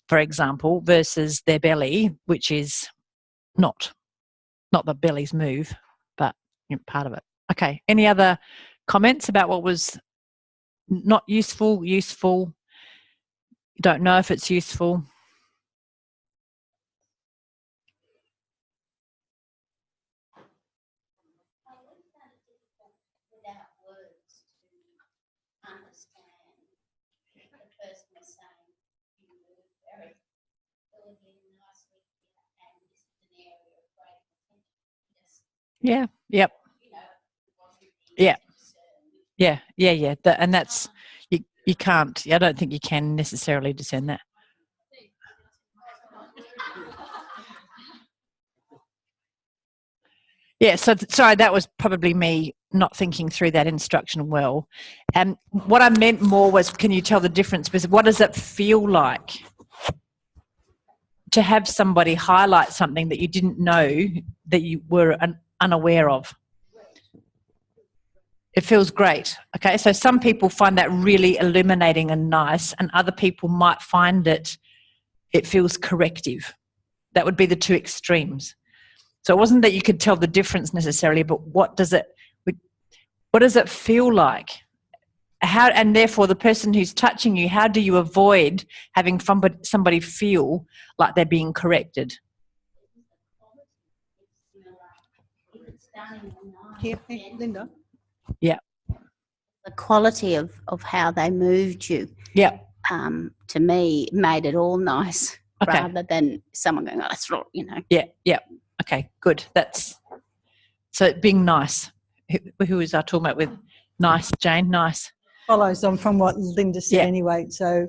for example, versus their belly, which is not the belly's move, but part of it. Okay. Any other comments about what was not useful, useful? Don't know if it's useful. Yeah. Yep. Yeah. Yeah. Yeah. Yeah. And that's you can't. I don't think you can necessarily discern that. Yeah. So sorry, that was probably me not thinking through that instruction well. And what I meant more was, can you tell the difference? Because what does it feel like to have somebody highlight something that you didn't know that you were unaware of? It feels great. Okay, so some people find that really illuminating and nice, and other people might find it feels corrective. That would be the two extremes. So it wasn't that you could tell the difference necessarily, but what does it feel like? How, and therefore the person who's touching you, how do you avoid having somebody feel like they're being corrected? Here, Linda. Yeah. The quality of how they moved you, yeah, to me, made it all nice, okay, rather than someone going, oh, that's not, Yeah, yeah. Okay, good. That's so being nice. Who was I talking about with nice, Jane? Nice. Follows on from what Linda said, yeah, anyway. So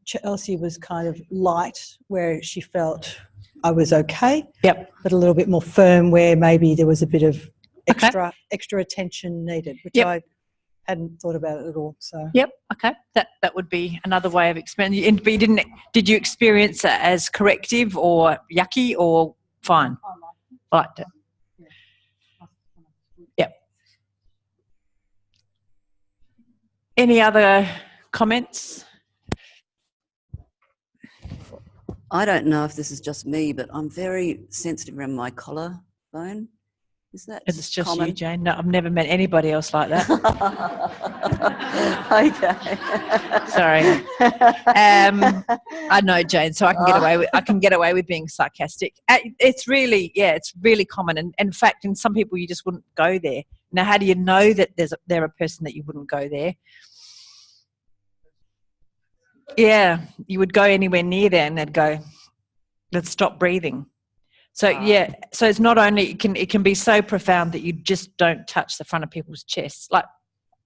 Chelsea was kind of light where she felt I was okay. Yep. But a little bit more firm where maybe there was a bit of extra attention needed, which I hadn't thought about it at all. So yep. Okay. That would be another way of experiencing. But you did you experience it as corrective or yucky or fine? I liked it. Yep. Any other comments? I don't know if this is just me, but I'm very sensitive around my collarbone. Is that It's just common? you, Jane. No, I've never met anybody else like that. Okay. Sorry. I know, Jane, so I can get away with being sarcastic. It's really common, and in fact, in some people you just wouldn't go there. Now, how do you know that they're a person that you wouldn't go there? Yeah, you would go anywhere near there, and they'd go, "Let's stop breathing." So so it's not only it can be so profound that you just don't touch the front of people's chests. Like,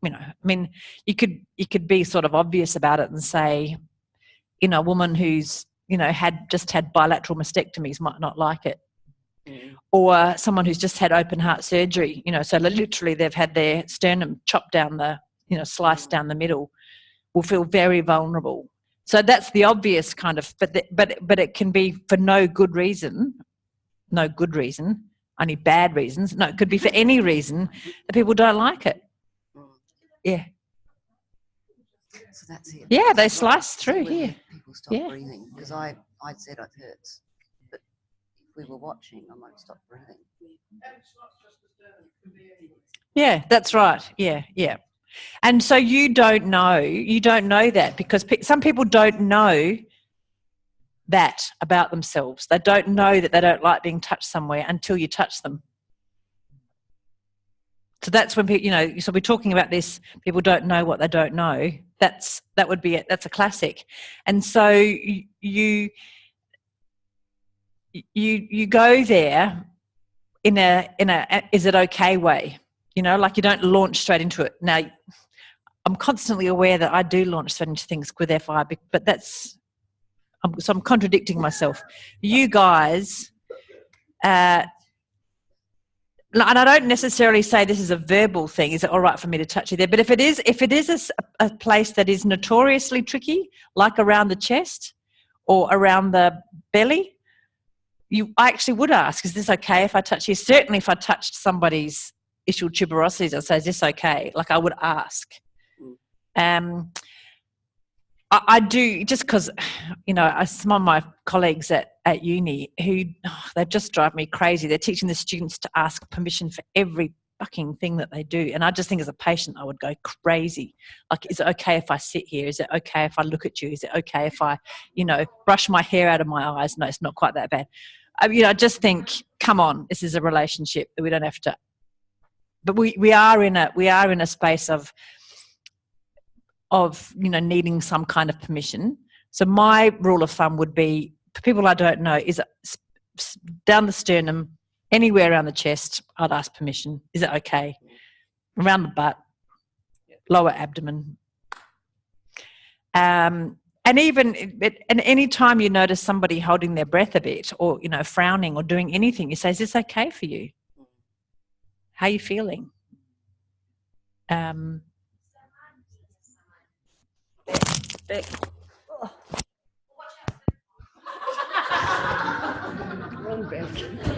I mean, you could be sort of obvious about it and say, a woman who's had bilateral mastectomies might not like it, or someone who's just had open heart surgery. So literally they've had their sternum chopped down sliced down the middle, will feel very vulnerable. So that's the obvious kind of, but it can be for no good reason, only bad reasons. No, it could be for any reason that people don't like it. Yeah. So that's it. Yeah, they slice through here. People stop breathing because I said it hurts, but if we were watching, I might stop breathing. Yeah, that's right. Yeah, yeah. And so you don't know that because some people don't know that about themselves. They don't know that they don't like being touched somewhere until you touch them. So that's when people, so we're talking about this, people don't know what they don't know. That would be it. That's a classic. And so you go there in a is it okay way, like you don't launch straight into it. Now, I'm constantly aware that I do launch straight into things with FI, but so I'm contradicting myself. You guys, and I don't necessarily say this is a verbal thing. Is it all right for me to touch you there? But if it is a place that is notoriously tricky, like around the chest or around the belly, I actually would ask, is this okay if I touch you? Certainly if I touched somebody's ischial tuberosities, I'd say, is this okay? Like I would ask. I do, just because, some of my colleagues at uni who, they just drive me crazy. They're teaching the students to ask permission for every fucking thing that they do. And I just think as a patient, I would go crazy. Like, is it okay if I sit here? Is it okay if I look at you? Is it okay if I, brush my hair out of my eyes? No, it's not quite that bad. I just think, come on, this is a relationship that we don't have to. But we are in a space of needing some kind of permission. So my rule of thumb would be, for people I don't know, is down the sternum, anywhere around the chest, I'd ask permission. Is it okay? Around the butt, lower abdomen. And any time you notice somebody holding their breath a bit, or frowning or doing anything, you say, is this okay for you? How are you feeling?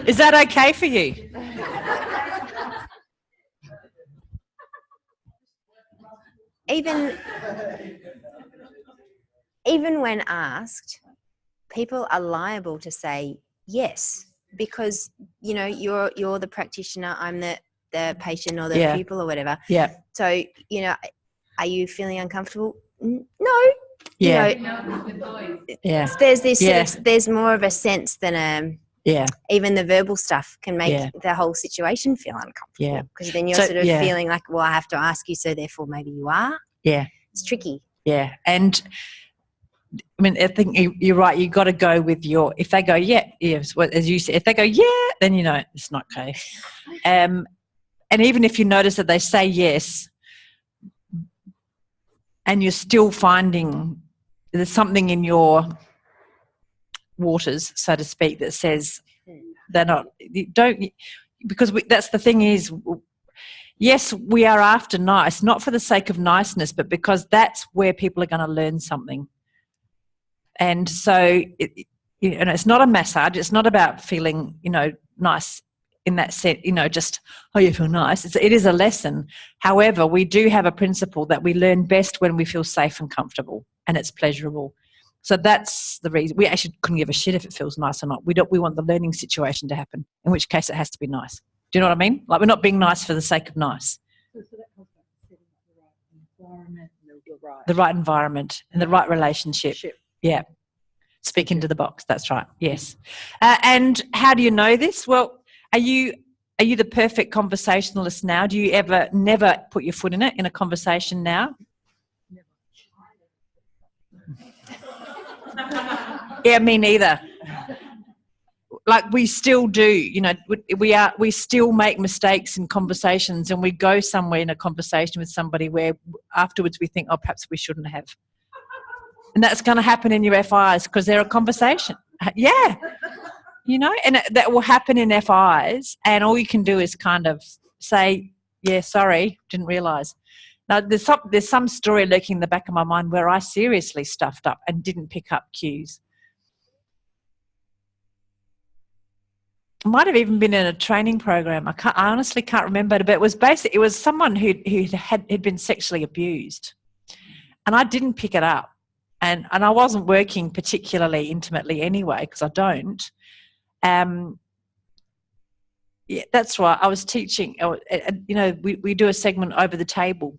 Is that okay for you? Even when asked, people are liable to say yes, because you're the practitioner, I'm the patient or the pupil or whatever. Yeah. So are you feeling uncomfortable? No. Yeah. Yeah. There's this. There's more of a sense than even the verbal stuff can make the whole situation feel uncomfortable. Yeah. Because then you're sort of feeling like, well, I have to ask you, so therefore maybe you are. Yeah. It's tricky. Yeah. And I mean, I think you're right. You got to go with if they go, yes, as you said, if they go, then it's not okay. And even if you notice that they say yes, and you're still finding there's something in your waters, so to speak, that says they're not, because that's the thing is, yes, we are after nice, not for the sake of niceness, but because that's where people are going to learn something. And so, it's not a massage. It's not about feeling, nice in that sense, just, oh, you feel nice. It is a lesson. However, we do have a principle that we learn best when we feel safe and comfortable and it's pleasurable. So that's the reason. We actually couldn't give a shit if it feels nice or not. We want the learning situation to happen, in which case it has to be nice. Do you know what I mean? Like, we're not being nice for the sake of nice. So that comes back to setting up the right environment, the right environment and the right relationship. Yeah. Speak into the box. That's right. Yes. And how do you know this? Well, are you the perfect conversationalist now? Do you never put your foot in it in a conversation now? Yeah, me neither. Like, we still do, we still make mistakes in conversations, and we go somewhere in a conversation with somebody where afterwards we think, oh, perhaps we shouldn't have. And that's going to happen in your FIs because they're a conversation. Yeah. And that will happen in FIs, and all you can do is kind of say, yeah, sorry, didn't realise. Now, there's some story lurking in the back of my mind where I seriously stuffed up and didn't pick up cues. It might have even been in a training program. I honestly can't remember, but it was someone who had been sexually abused, and I didn't pick it up, and I wasn't working particularly intimately anyway, because I don't. Yeah, that's right. I was teaching. We do a segment over the table.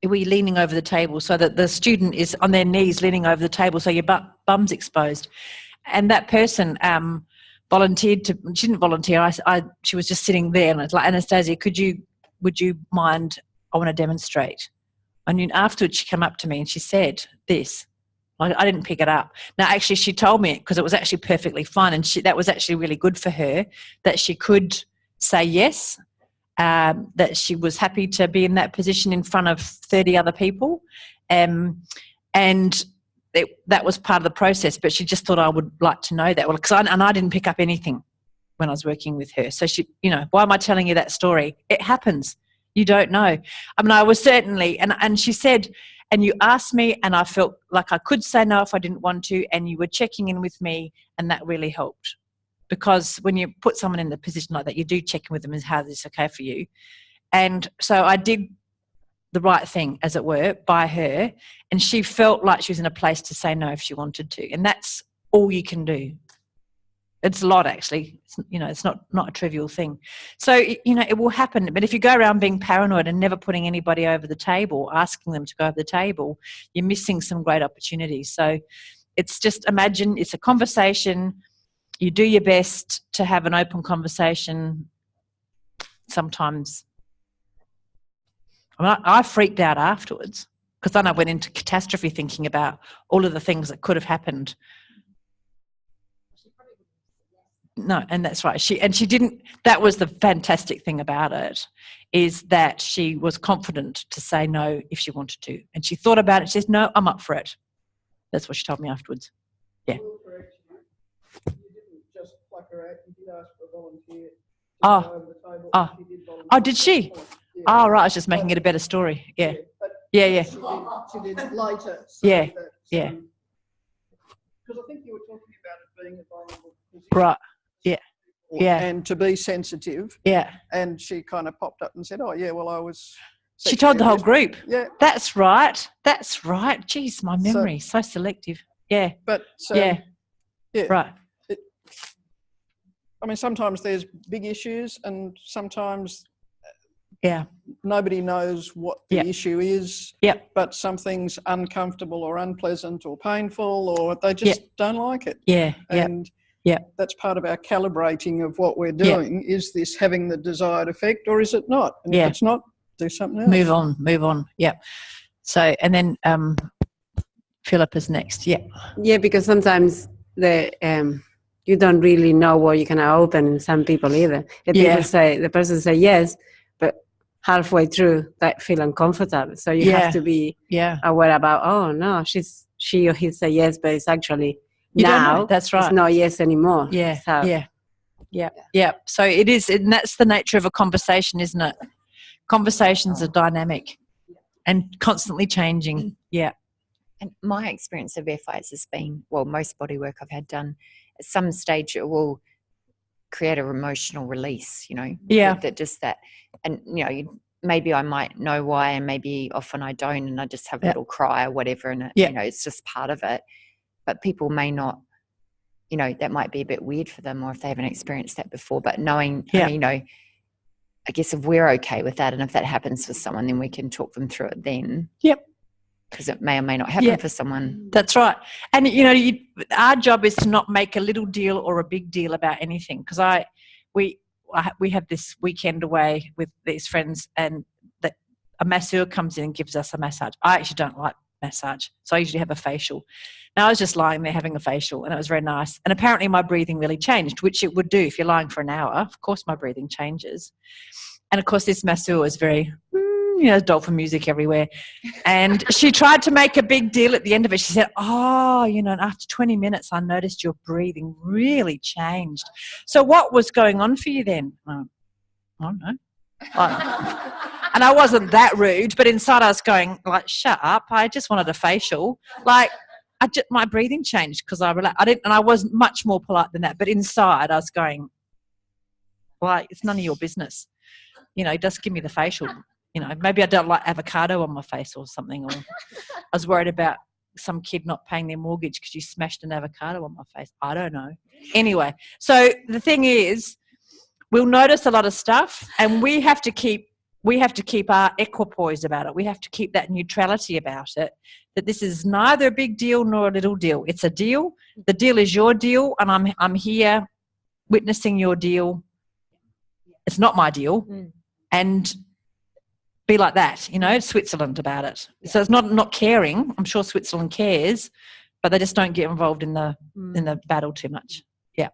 We're leaning over the table so that the student is on their knees leaning over the table, so your bum's exposed. And that person volunteered to. She didn't volunteer. She was just sitting there, and it's like, Anastasia, would you mind? I want to demonstrate. And afterwards, she came up to me and she said this. I didn't pick it up. Now, actually, she told me it because it was actually perfectly fine, and that was actually really good for her, that she could say yes, that she was happy to be in that position in front of 30 other people, and that was part of the process. But she just thought I would like to know that. Well, I didn't pick up anything when I was working with her. So she, why am I telling you that story? It happens. You don't know. I mean, I was certainly, and she said, and you asked me, and I felt like I could say no if I didn't want to, and you were checking in with me, and that really helped. Because when you put someone in the position like that, you do check in with them as how is this okay for you. And so I did the right thing, as it were, by her, and she felt like she was in a place to say no if she wanted to, and that's all you can do. It's a lot, actually. It's not a trivial thing. So, it will happen. But if you go around being paranoid and never putting anybody over the table, asking them to go over the table, you're missing some great opportunities. So it's just, imagine it's a conversation. You do your best to have an open conversation. Sometimes I freaked out afterwards because then I went into catastrophe thinking about all of the things that could have happened. No, and that's right. She didn't. That was the fantastic thing about it, is that she was confident to say no if she wanted to, and she thought about it. She says, "No, I'm up for it." That's what she told me afterwards. Yeah. You didn't just pluck her out. You did ask for a volunteer. Oh, did she? Yeah. Oh, right. I was just making it a better story. Yeah. Yeah. She did later. So Yeah. That, Yeah. Because I think you were talking about it being a vulnerable position. Right. Yeah. Yeah. And to be sensitive. Yeah. And she kind of popped up and said, "Oh, yeah, well, I was." She told the whole group. Yeah. That's right. Jeez, my memory so selective. Yeah. But yeah. Right. I mean, sometimes there's big issues, and sometimes yeah, nobody knows what the issue is. Yep. But something's uncomfortable or unpleasant or painful, or they just don't like it. Yeah. And that's part of our calibrating of what we're doing. Is this having the desired effect, or is it not? And if it's not, do something else. Move on. Yeah. So, and then Philip is next. Yeah. Yeah, because sometimes you don't really know what you can open in some people either. If the person say yes, but halfway through they feel uncomfortable. So you have to be aware about, oh no, she or he say yes, but it's actually that's right. It's not yes anymore. Yeah. So, yeah. So it is, and that's the nature of a conversation, isn't it? Conversations are dynamic and constantly changing. Yeah. And my experience of FIs has been, well, most body work I've had done, at some stage it will create an emotional release, and maybe I might know why, and maybe often I don't, and I just have a little cry or whatever, and it's just part of it. But people may not, that might be a bit weird for them, or if they haven't experienced that before. But knowing, I guess if we're okay with that, and if that happens for someone, then we can talk them through it then. Yep. Because it may or may not happen for someone. That's right. And, our job is to not make a little deal or a big deal about anything. Because we have this weekend away with these friends, and a masseur comes in and gives us a massage. I actually don't like massage, so I usually have a facial. Now I was just lying there having a facial, and it was very nice. And apparently my breathing really changed, which it would do if you're lying for an hour. Of course my breathing changes. And of course this masseur was very... dolphin music everywhere. And she tried to make a big deal at the end of it. She said, and after 20 minutes, I noticed your breathing really changed. So what was going on for you then? I don't know. And I wasn't that rude, but inside I was going, shut up. I just wanted a facial. My breathing changed because I relaxed. And I was much more polite than that. But inside I was going, it's none of your business. Just give me the facial. Maybe I don't like avocado on my face or something. Or I was worried about some kid not paying their mortgage because you smashed an avocado on my face. I don't know. Anyway, so the thing is, we'll notice a lot of stuff, and we have to keep our equipoise about it. We have to keep that neutrality about it, that this is neither a big deal nor a little deal. It's a deal. The deal is your deal, and I'm here witnessing your deal. It's not my deal. And be like that, Switzerland about it. So it's not caring. I'm sure Switzerland cares, but they just don't get involved in the battle too much. Yeah.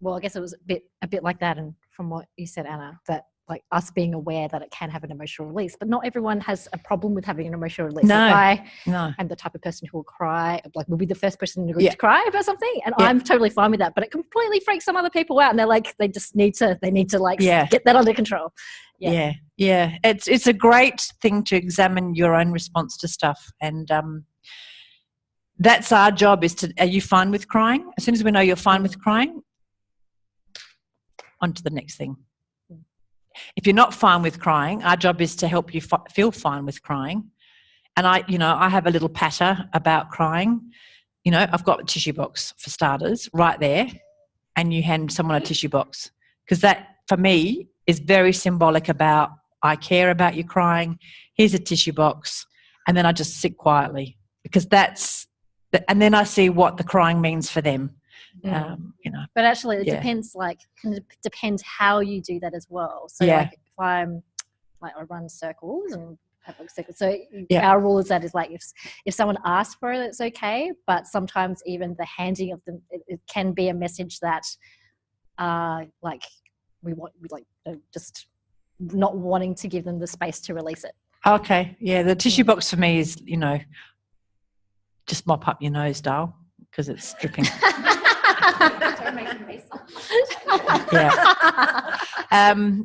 Well, I guess it was a bit like that, and from what you said, Anna, that us being aware that it can have an emotional release, but not everyone has a problem with having an emotional release. No. I'm the type of person who will cry, will be the first person in the group to cry about something, and I'm totally fine with that. But it completely freaks some other people out, and they're they just need to get that under control. Yeah. It's a great thing to examine your own response to stuff, and that's our job. Are you fine with crying? As soon as we know you're fine with crying, on to the next thing. if you're not fine with crying, our job is to help you feel fine with crying. And I have a little patter about crying. I've got a tissue box for starters right there, and you hand someone a tissue box, because that for me is very symbolic about I care about you crying. Here's a tissue box, and then I just sit quietly, because and then I see what the crying means for them. But actually, it depends. It depends how you do that as well. So, if I'm I run circles and have circles. So our rule is that if someone asks for it, it's okay. But sometimes even the handing of them, it can be a message that, we just not wanting to give them the space to release it. Okay, yeah. The tissue box for me is just mop up your nose, doll, because it's dripping.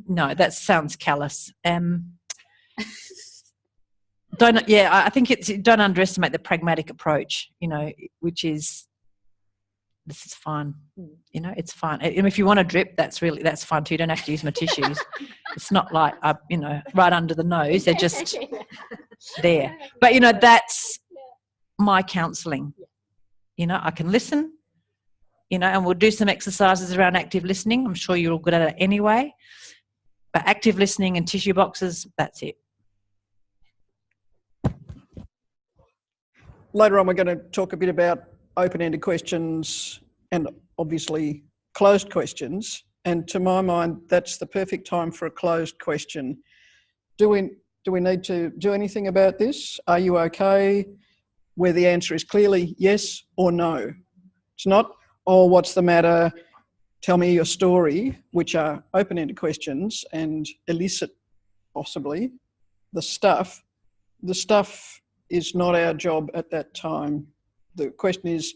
No, that sounds callous. I think don't underestimate the pragmatic approach, which is, this is fine. It's fine. And if you want to drip, that's fine too. You don't have to use my tissues. It's not like, right under the nose. They're just there. But, that's my counselling. I can listen, and we'll do some exercises around active listening. I'm sure you're all good at it anyway. But active listening and tissue boxes, that's it. Later on, we're going to talk a bit about open-ended questions and obviously closed questions. And to my mind, that's the perfect time for a closed question. Do we need to do anything about this? Are you okay? Where the answer is clearly yes or no. It's not, oh, what's the matter? Tell me your story, which are open-ended questions and elicit possibly the stuff. The stuff is not our job at that time. The question is,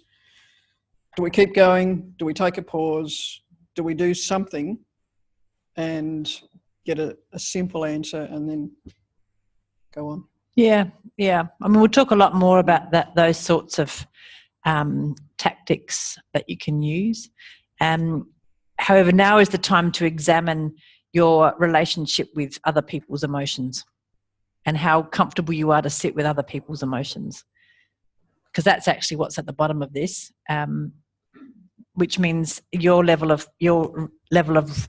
do we keep going? Do we take a pause? Do we do something and get a simple answer and then go on? Yeah. I mean, we'll talk a lot more about those sorts of tactics that you can use. However, now is the time to examine your relationship with other people's emotions and how comfortable you are to sit with other people's emotions, because that's actually what's at the bottom of this, which means your level of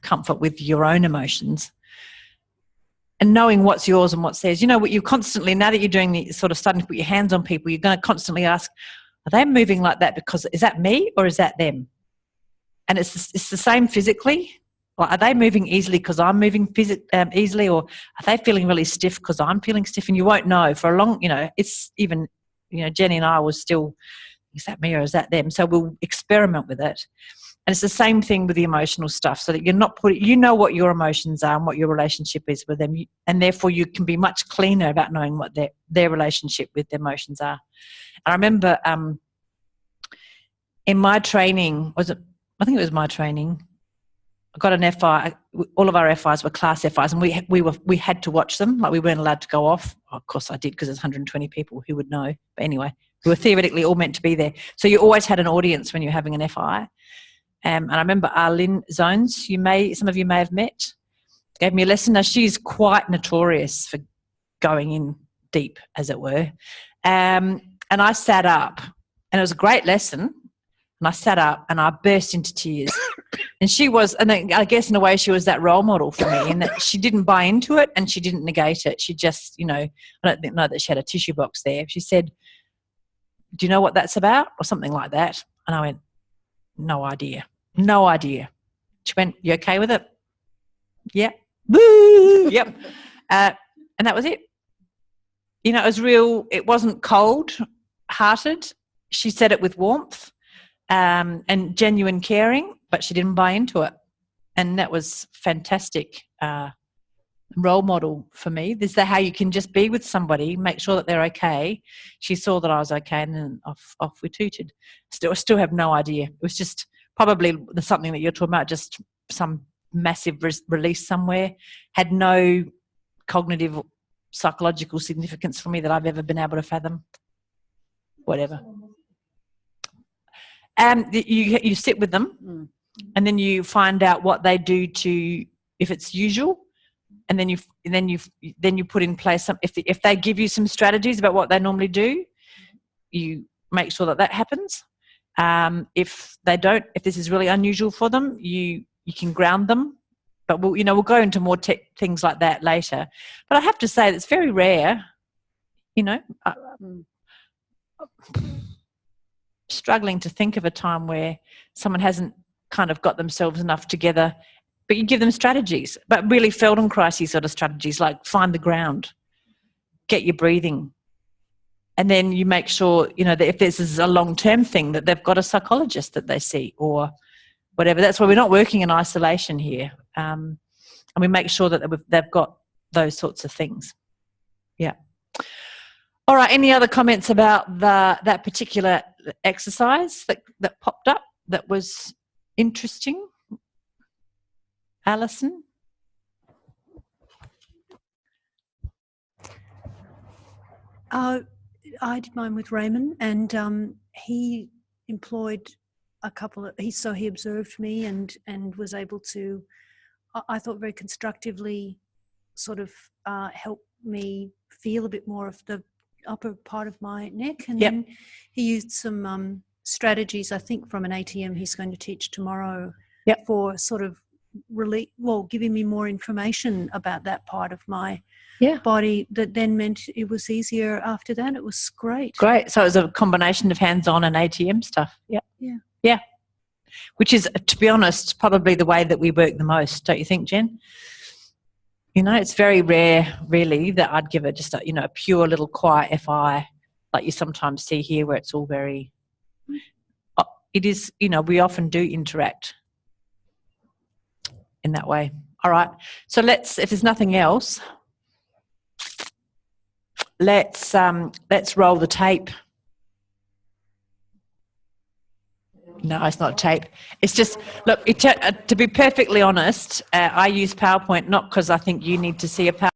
comfort with your own emotions and knowing what's yours and what's theirs. What you constantly, now that you're doing the sort of starting to put your hands on people, you're going to constantly ask, are they moving like that because is that me or is that them? And it's the same physically. Like, are they moving easily because I'm moving easily, or are they feeling really stiff because I'm feeling stiff? And you won't know for a long, it's even, Jenny and I was still, is that me or is that them? So we'll experiment with it. And it's the same thing with the emotional stuff, so that you're not what your emotions are and what your relationship is with them. And therefore you can be much cleaner about knowing what their relationship with their emotions are. And I remember in my training, I think it was my training, I got an FI. All of our FIs were class FIs, and we had to watch them. Like, we weren't allowed to go off. Oh, of course I did, because there's 120 people who would know. But anyway, we were theoretically all meant to be there. So you always had an audience when you're having an FI. And I remember Arlene Zones, some of you may have met, gave me a lesson. Now, she's quite notorious for going in deep, as it were. And I sat up, and it was a great lesson. And I sat up and I burst into tears. And she was, and I guess in a way she was that role model for me, in that she didn't buy into it and she didn't negate it. She just, I don't know that she had a tissue box there. She said, do you know what that's about? Or something like that. And I went, no idea. She went, you okay with it? Yeah. Woo! Yep. And that was it. It was real. It wasn't cold-hearted. She said it with warmth. And genuine caring, but she didn't buy into it. And that was fantastic role model for me. This is how you can just be with somebody, make sure that they're okay. She saw that I was okay, and then off we tooted. Still have no idea. It was just probably something that you're talking about, just some massive release somewhere. Had no cognitive, psychological significance for me that I've ever been able to fathom. Whatever. You sit with them, and then you find out what they do to, if it's usual, and then you put in place some. If they give you some strategies about what they normally do, you make sure that happens. If they don't, if this is really unusual for them, you can ground them. But we'll go into more things like that later. But I have to say, it's very rare. Struggling to think of a time where someone hasn't kind of got themselves enough together, but you give them strategies, but really Feldenkrais sort of strategies, like find the ground, get your breathing, and then you make sure, that if this is a long-term thing, that they've got a psychologist that they see or whatever. That's why we're not working in isolation here. And we make sure that they've got those sorts of things. Yeah. All right. Any other comments about that particular exercise that popped up that was interesting? Alison? I did mine with Raymond, and he employed a couple of. He observed me and was able to, I thought, very constructively, sort of help me feel a bit more of the upper part of my neck, and then he used some strategies, I think, from an ATM he's going to teach tomorrow for sort of giving me more information about that part of my body, that then meant it was easier after that. It was great. So it was a combination of hands-on and ATM stuff. Yeah. Which is, to be honest, probably the way that we work the most, don't you think, Jen? It's very rare, really, that I'd give it just a pure little quiet FI like you sometimes see here, where it's all very. It is, we often do interact in that way. All right. So if there's nothing else, let's roll the tape. No, it's not tape. It's just, look, to be perfectly honest, I use PowerPoint not because I think you need to see a PowerPoint.